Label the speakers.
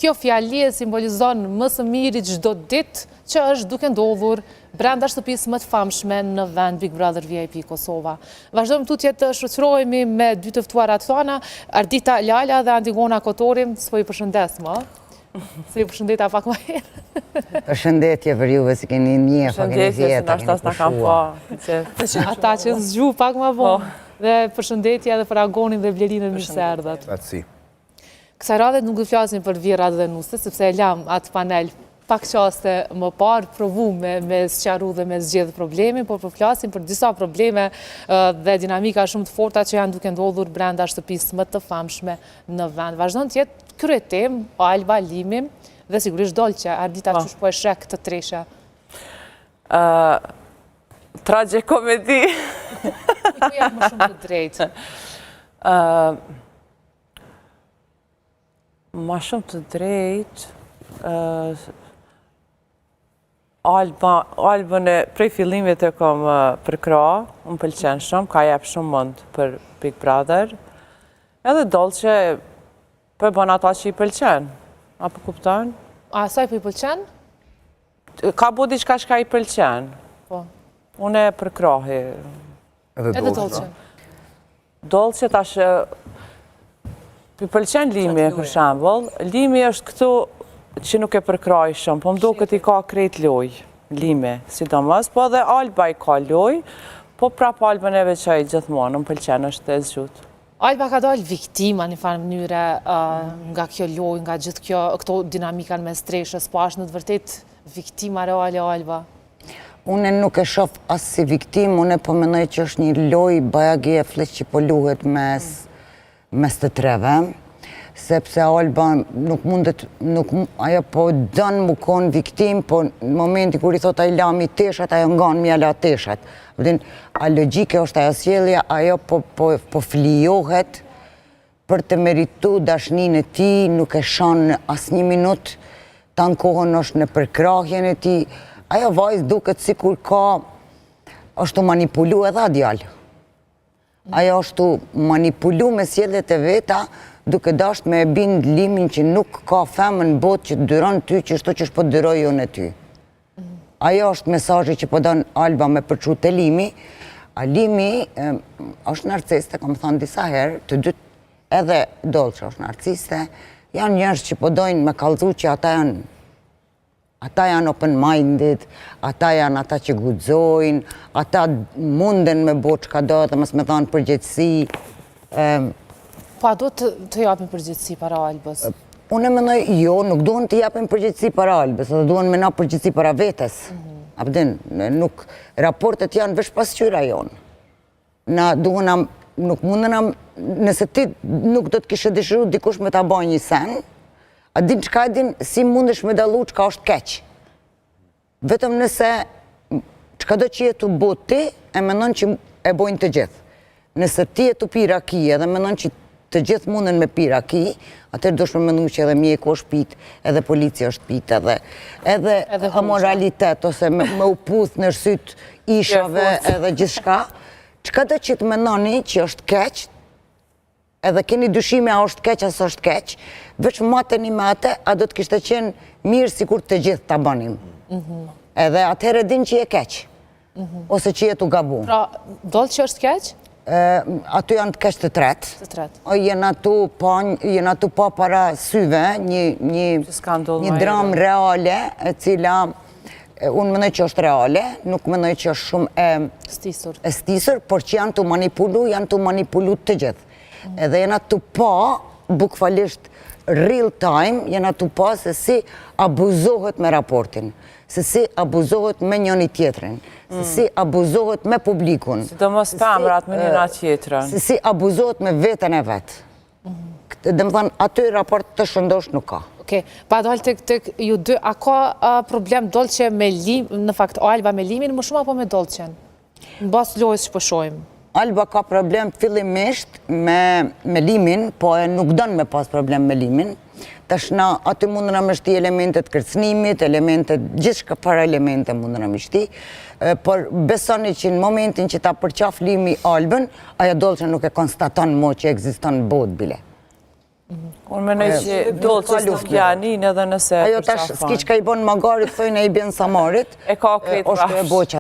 Speaker 1: Kjo fjali e simbolizon më së miri çdo ditë që është duke ndodhur brenda shtëpisë më të famshme në vend Big Brother VIP Kosova. Vazhdojmë tutje të shoqërohemi me dy të ftuarat tona, Ardita Lala dhe Antigona Kotori. S'po ju përshëndes më. Se ju përshëndeta pak më herë.
Speaker 2: Përshëndetje për juve si keni një, pa keni vjetë,
Speaker 1: Ata që zgju pak më vonë. Dhe përshëndetje edhe për Agonin dhe Blerinën, mirë se erdhët. Kësaj radhe nuk do flasim për Vjerat dhe Nusët, sepse e lam atë panel pak qaste më parë, provu me sqaru dhe me zgjedh problemin, por po flasim për disa probleme dhe dinamika shumë të forta që janë duke ndodhur brenda shtëpisë më të famshme në vend. Vazhdon të jetë kryetemë, Alba, Limi dhe sigurisht Dolqe. Ardita, çush po e sheh këtë treshe?
Speaker 3: Tragikomedi.
Speaker 1: Ku jam më shumë të drejtë?
Speaker 3: Ma shumë të drejt, Albën e prej fillimit e kom përkra, më pëlqen shumë, ka jep shumë mund për Big Brother, edhe Dolqe për bën ata që i pëlqen, apo kupton?
Speaker 1: A saj për i pëlqen?
Speaker 3: Ka bu diçka që ka i pëlqen, unë e përkrahi.
Speaker 1: Edhe Dolqe?
Speaker 3: Dolqe tash... Për pëlqen Limi, për shembull, Limi është këtu që nuk e përkraj shumë, po më duket i ka krejt loj, Limi, sidomos, po edhe Alba i ka loj, po prap Albën e veçoj gjithmonë, më pëlqen është e zgjut.
Speaker 1: Alba ka dalë viktima një farë mënyre nga kjo loj, nga gjithë këto dinamikan me streshës, po është në të vërtet viktima reale Alba?
Speaker 2: Unë nuk e shoh as si viktim, unë po mendoj që është një loj bajagi e fleq që po luhet mes të treve, sepse Alba nuk mundet, ajo po dënë mu konë viktim, po në momenti kur i thot a i lami teshat, ajo nganë mjela teshat. A logjike është ajo sjellja, ajo po flijohet për të meritu dashnin e ti, nuk e shanë as një minut, tanë kohën është në përkrahjen e ti. Ajo vajzë duket si kur ka, është të manipulu edhe a djallë. Ajo është manipulu me sjelljet e veta, duke dasht me e bind Limin që nuk ka femën botë që të dyron ty që shto që shpo dyroj unë e ty. Ajo është mesazhi që po don Alba me përçu te Limi. A Limi është narciste, kam thënë disa herë, të dytë edhe Dolqe është narciste. Janë njerëz që po dojnë me kallëzu që ata janë open-minded, ata janë ata që guxojnë, ata munden me bo çka do dhe mos me dhanë përgjegjësi.
Speaker 1: Po a do të japin përgjegjësi para Albës?
Speaker 2: Unë e mendoj jo, nuk duhen të japin përgjegjësi para Albës, edhe duhen me na përgjegjësi para vetes. Nuk, raportet janë veç pasqyra jonë. Na duhen, nuk mundena, nëse ti nuk do të kishe dëshiru dikush me ta bën një sen, a din qka e din, si mundesh me dallu qka është keq. Vetëm nëse qka do që jetu bo ti, e menon që e bojnë të gjithë. Nëse ti jetu pi raki edhe menon që të gjithë munden me pi raki, atër do shme menu që edhe mjeku është pit, edhe policia është pit, edhe amoralitet, ose me u puth në rësyt ishave edhe gjithë shka. Qka do që të menoni që është keq, edhe keni dyshime a është keq, as është keq, veç mateni me atë, a do të kishte qenë mirë si kur të gjithë të banim. Edhe atëherë din që je keq, ose që je të gabu.
Speaker 1: Pra, Dolqe është keq?
Speaker 2: Aty janë të keq të tretë. Jena tu pa para syve një dram reale, e cila unë mënoj që është reale, nuk mënoj që është shumë e stisur, por që janë të manipulu të gjithë. Edhe jena të pa, bukfalisht real time, jena të pa se si abuzohet me raportin, se si abuzohet me njëni tjetrin, se si abuzohet me publikun.
Speaker 3: Si do mos femrat me njëna tjetrin.
Speaker 2: Se si abuzohet me veten e vetë. Dhe më thënë, aty raport të shëndosh nuk ka.
Speaker 1: Pa dalë të ju dy, a ka problem Dolqe me Limin, në fakt Alba me Limin, më shumë apo me Dolqen? Në basë lojës që pëshojmë.
Speaker 2: Alba ka problem fillimisht me Limin, po e nuk dënë me pas problem me Limin. Tashna aty mundëna me shti elementet kërcnimit, elementet, gjithë shka para elemente mundëna me shti, por besoni që në momentin që ta përqaf Limi Albën, aja Dolqe nuk e konstaton mo që eksiston bot bile.
Speaker 3: Unë menoj që Dolce s'të fjanin edhe nëse...
Speaker 2: Ajo tash s'ki që ka i bon magarit, thojnë e i bjen Samarit.
Speaker 3: E ka kretë
Speaker 2: është e boqa.